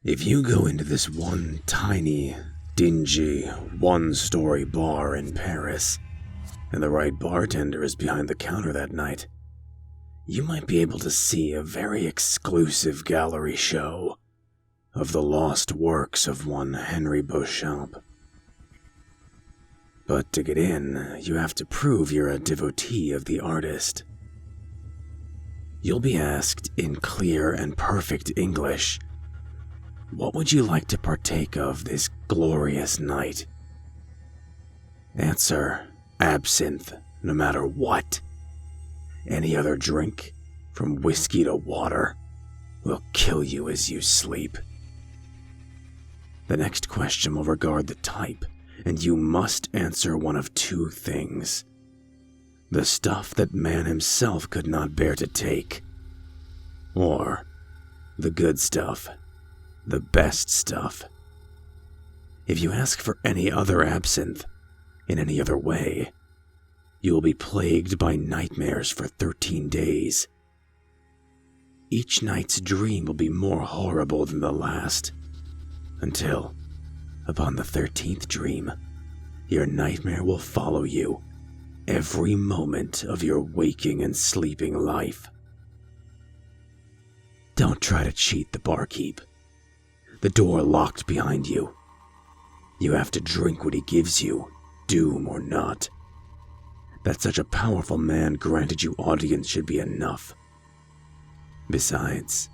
If you go into this one tiny, dingy, one-story bar in Paris, and the right bartender is behind the counter that night, you might be able to see a very exclusive gallery show of the lost works of one Henri Beauchamp. But to get in, you have to prove you're a devotee of the artist. You'll be asked in clear and perfect English, what would you like to partake of this glorious night? Answer, absinthe, no matter what. Any other drink, from whiskey to water, will kill you as you sleep. The next question will regard the type, and you must answer one of two things. The stuff that man himself could not bear to take, or the good stuff, the best stuff. If you ask for any other absinthe, in any other way, you will be plagued by nightmares for 13 days. Each night's dream will be more horrible than the last, until, upon the 13th dream, your nightmare will follow you every moment of your waking and sleeping life. Don't try to cheat the barkeep. The door locked behind you. You have to drink what he gives you, doom or not. That such a powerful man granted you audience should be enough. Besides,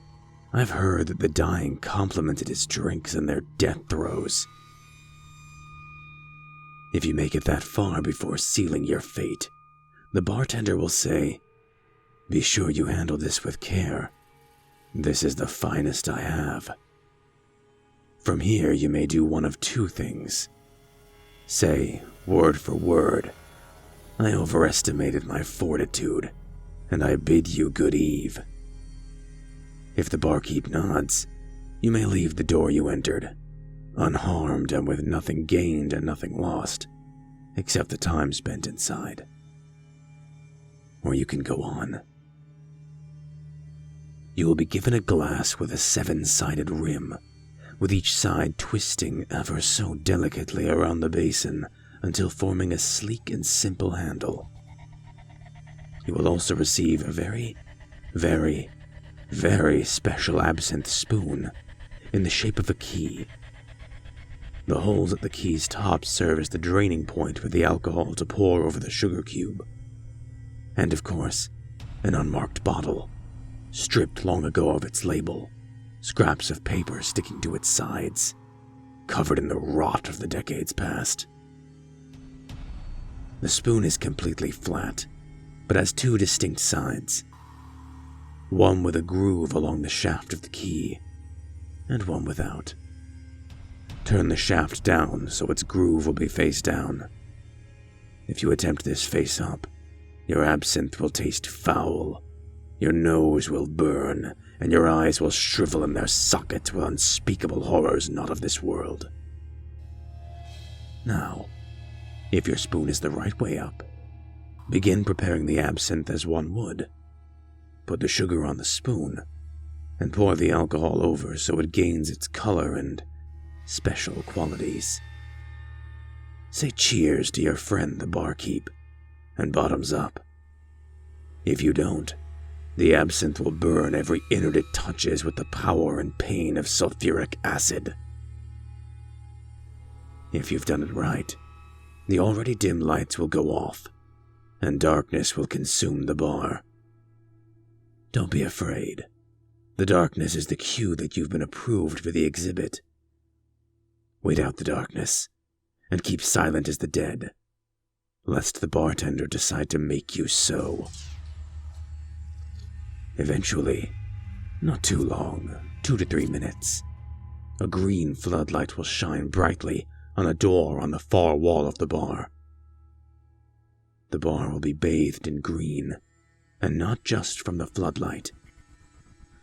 I've heard that the dying complimented his drinks in their death throes. If you make it that far before sealing your fate, the bartender will say, "Be sure you handle this with care. This is the finest I have." From here you may do one of two things. Say, word for word, "I overestimated my fortitude, and I bid you good eve." If the barkeep nods, you may leave the door you entered, unharmed and with nothing gained and nothing lost, except the time spent inside. Or you can go on. You will be given a glass with a 7-sided rim, with each side twisting ever so delicately around the basin until forming a sleek and simple handle. You will also receive a very, very, very special absinthe spoon in the shape of a key. The holes at the key's top serve as the draining point for the alcohol to pour over the sugar cube. And of course, an unmarked bottle, stripped long ago of its label, scraps of paper sticking to its sides, covered in the rot of the decades past. The spoon is completely flat, but has two distinct sides. One with a groove along the shaft of the key, and one without. Turn the shaft down so its groove will be face down. If you attempt this face up, your absinthe will taste foul, your nose will burn, and your eyes will shrivel in their sockets with unspeakable horrors not of this world. Now, if your spoon is the right way up, begin preparing the absinthe as one would. Put the sugar on the spoon, and pour the alcohol over so it gains its color and special qualities. Say cheers to your friend the barkeep, and bottoms up. If you don't, the absinthe will burn every innard it touches with the power and pain of sulfuric acid. If you've done it right, the already dim lights will go off, and darkness will consume the bar. Don't be afraid. The darkness is the cue that you've been approved for the exhibit. Wait out the darkness, and keep silent as the dead, lest the bartender decide to make you so. Eventually, not too long, 2 to 3 minutes, a green floodlight will shine brightly on a door on the far wall of the bar. The bar will be bathed in green, and not just from the floodlight.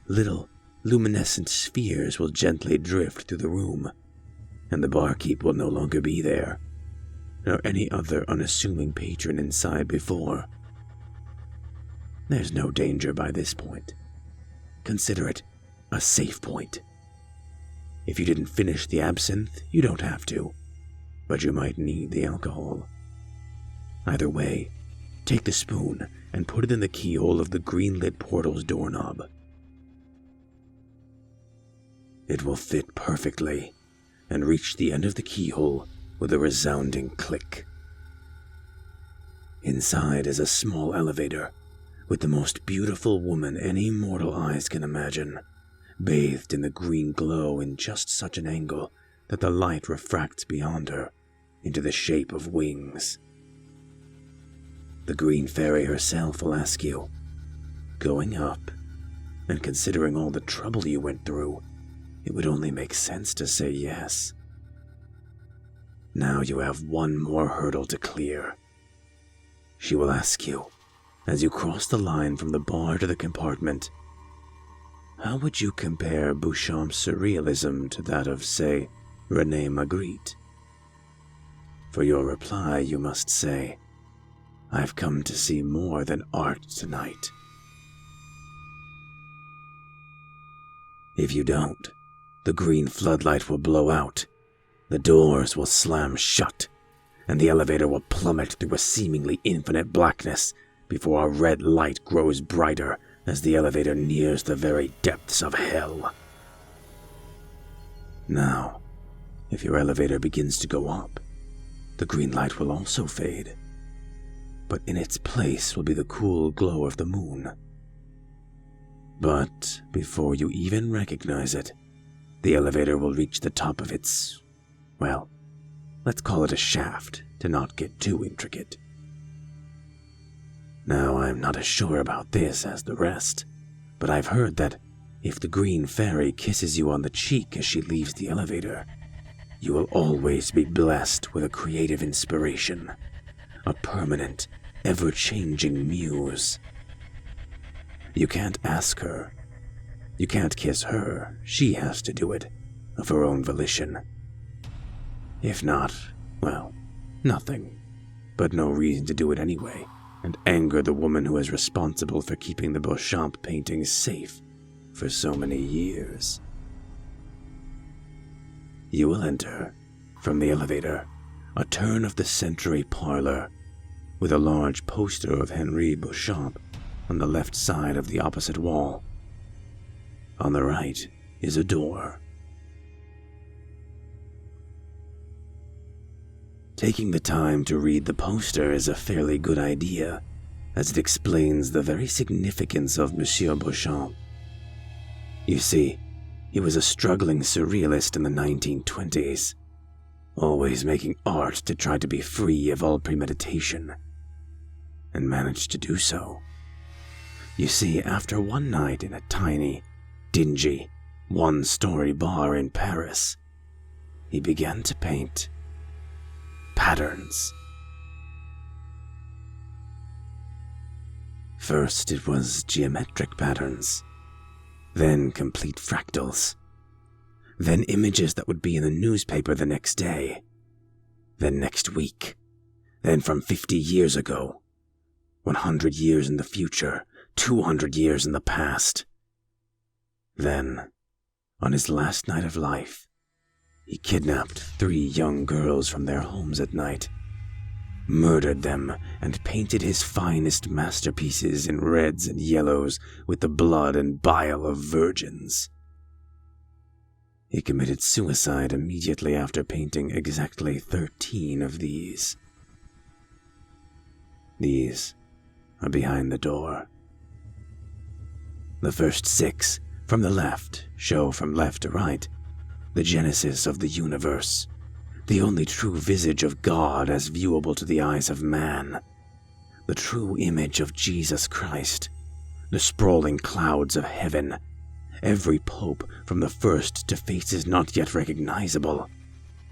Little, luminescent spheres will gently drift through the room, and the barkeep will no longer be there, nor any other unassuming patron inside before. There's no danger by this point. Consider it a safe point. If you didn't finish the absinthe, you don't have to, but you might need the alcohol. Either way, take the spoon and put it in the keyhole of the green-lit portal's doorknob. It will fit perfectly and reach the end of the keyhole with a resounding click. Inside is a small elevator with the most beautiful woman any mortal eyes can imagine, bathed in the green glow in just such an angle that the light refracts beyond her into the shape of wings. The green fairy herself will ask you, going up, and considering all the trouble you went through, it would only make sense to say yes. Now you have one more hurdle to clear. She will ask you, as you cross the line from the bar to the compartment, how would you compare Beauchamp's surrealism to that of, say, René Magritte? For your reply, you must say, I've come to see more than art tonight. If you don't, the green floodlight will blow out, the doors will slam shut, and the elevator will plummet through a seemingly infinite blackness before a red light grows brighter as the elevator nears the very depths of hell. Now, if your elevator begins to go up, the green light will also fade, but in its place will be the cool glow of the moon. But before you even recognize it, the elevator will reach the top of its, well, let's call it a shaft to not get too intricate. Now, I'm not as sure about this as the rest, but I've heard that if the green fairy kisses you on the cheek as she leaves the elevator, you will always be blessed with a creative inspiration, a permanent, ever-changing muse. You can't ask her. You can't kiss her. She has to do it, of her own volition. If not, well, nothing, but no reason to do it anyway, and anger the woman who is responsible for keeping the Beauchamp paintings safe for so many years. You will enter, from the elevator, a turn-of-the-century parlor with a large poster of Henri Beauchamp on the left side of the opposite wall. On the right is a door. Taking the time to read the poster is a fairly good idea, as it explains the very significance of Monsieur Beauchamp. You see, he was a struggling surrealist in the 1920s, always making art to try to be free of all premeditation, and managed to do so. You see, after one night in a tiny, dingy, one-story bar in Paris, he began to paint patterns. First it was geometric patterns, then complete fractals, then images that would be in the newspaper the next day, then next week, then from 50 years ago, 100 years in the future, 200 years in the past. Then, on his last night of life, he kidnapped 3 young girls from their homes at night, murdered them, and painted his finest masterpieces in reds and yellows with the blood and bile of virgins. He committed suicide immediately after painting exactly 13 of these. These are behind the door. The first 6, from the left, show from left to right the genesis of the universe, the only true visage of God as viewable to the eyes of man, the true image of Jesus Christ, the sprawling clouds of heaven, every pope from the first to faces not yet recognizable,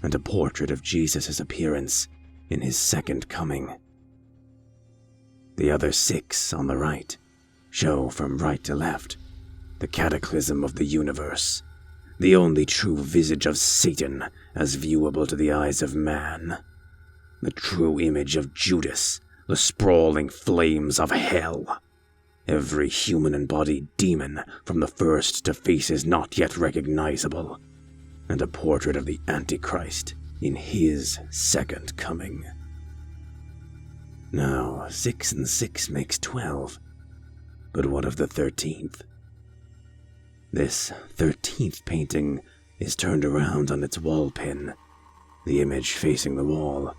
and a portrait of Jesus' appearance in his second coming. The other 6 on the right show from right to left the cataclysm of the universe, the only true visage of Satan as viewable to the eyes of man, the true image of Judas, the sprawling flames of hell, every human-embodied demon from the first to faces not yet recognizable, and a portrait of the Antichrist in his second coming. Now, 6 and 6 makes 12, but what of the 13th? This 13th painting is turned around on its wall pin, the image facing the wall.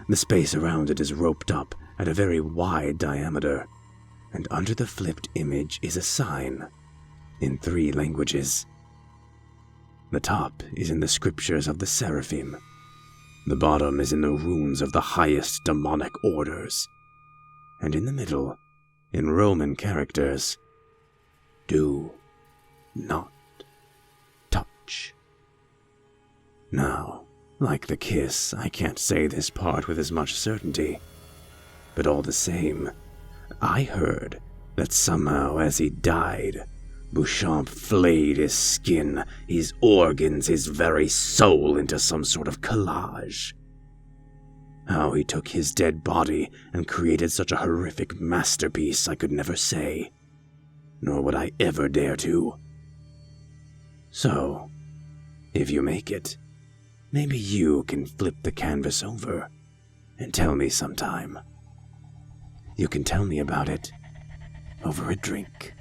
The space around it is roped up at a very wide diameter, and under the flipped image is a sign in 3 languages. The top is in the scriptures of the Seraphim. The bottom is in the runes of the highest demonic orders. And in the middle, in Roman characters, do not touch. Now, like the kiss, I can't say this part with as much certainty. But all the same, I heard that somehow as he died, Beauchamp flayed his skin, his organs, his very soul into some sort of collage. How he took his dead body and created such a horrific masterpiece I could never say, nor would I ever dare to. So, if you make it, maybe you can flip the canvas over and tell me sometime. You can tell me about it over a drink.